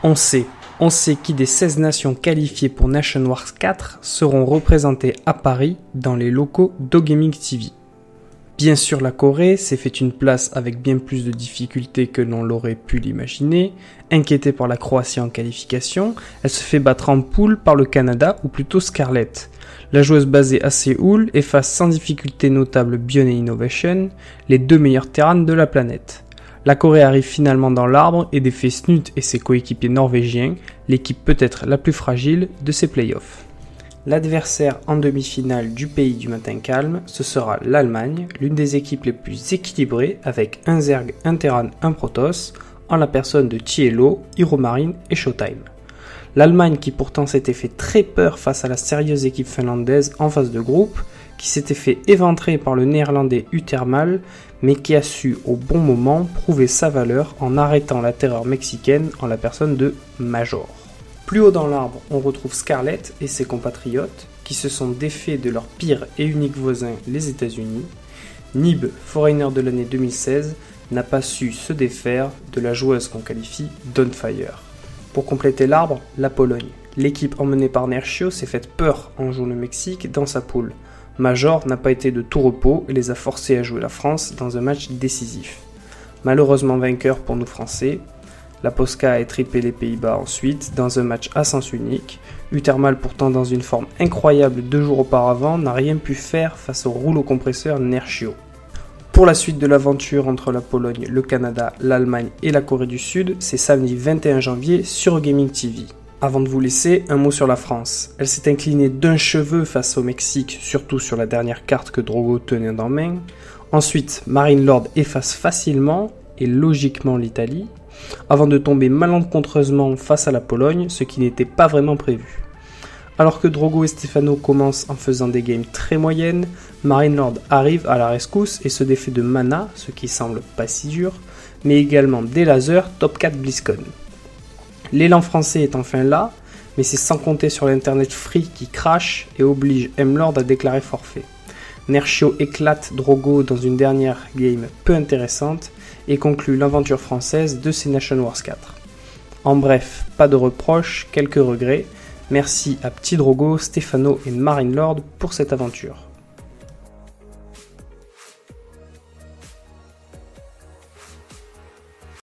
On sait qui des 16 nations qualifiées pour Nation Wars 4 seront représentées à Paris dans les locaux d'OGaming TV. Bien sûr, la Corée s'est fait une place avec bien plus de difficultés que l'on l'aurait pu l'imaginer. Inquiétée par la Croatie en qualification, elle se fait battre en poule par le Canada, ou plutôt Scarlett. La joueuse basée à Séoul efface sans difficulté notable Bion et Innovation, les deux meilleurs terrains de la planète. La Corée arrive finalement dans l'arbre et défait Snut et ses coéquipiers norvégiens, l'équipe peut-être la plus fragile de ces playoffs. L'adversaire en demi-finale du pays du matin calme, ce sera l'Allemagne, l'une des équipes les plus équilibrées avec un Zerg, un Terran, un Protoss, en la personne de Tielo, Heromarine et Showtime. L'Allemagne qui pourtant s'était fait très peur face à la sérieuse équipe finlandaise en phase de groupe, qui s'était fait éventrer par le néerlandais Utermal, mais qui a su au bon moment prouver sa valeur en arrêtant la terreur mexicaine en la personne de Major. Plus haut dans l'arbre, on retrouve Scarlett et ses compatriotes, qui se sont défaits de leur pire et unique voisin, les États-Unis. Nib, foreigner de l'année 2016, n'a pas su se défaire de la joueuse qu'on qualifie d'Onfire. Pour compléter l'arbre, la Pologne. L'équipe emmenée par Nerchio s'est faite peur en jouant le Mexique dans sa poule. Major n'a pas été de tout repos et les a forcés à jouer la France dans un match décisif. Malheureusement vainqueur pour nous Français, la Polska a étripé les Pays-Bas ensuite dans un match à sens unique. Utermal, pourtant dans une forme incroyable 2 jours auparavant, n'a rien pu faire face au rouleau compresseur Nerchio. Pour la suite de l'aventure entre la Pologne, le Canada, l'Allemagne et la Corée du Sud, c'est samedi 21 janvier sur OGaming TV. Avant de vous laisser, un mot sur la France. Elle s'est inclinée d'un cheveu face au Mexique, surtout sur la dernière carte que Drogo tenait en main. Ensuite, Marine Lord efface facilement et logiquement l'Italie, avant de tomber malencontreusement face à la Pologne, ce qui n'était pas vraiment prévu. Alors que Drogo et Stefano commencent en faisant des games très moyennes, Marine Lord arrive à la rescousse et se défait de Mana, ce qui semble pas si dur, mais également des lasers top 4 BlizzCon. L'élan français est enfin là, mais c'est sans compter sur l'internet free qui crache et oblige M-Lord à déclarer forfait. Nerchio éclate Drogo dans une dernière game peu intéressante et conclut l'aventure française de ces Nation Wars 4. En bref, pas de reproches, quelques regrets. Merci à Petit Drogo, Stefano et Marine Lord pour cette aventure.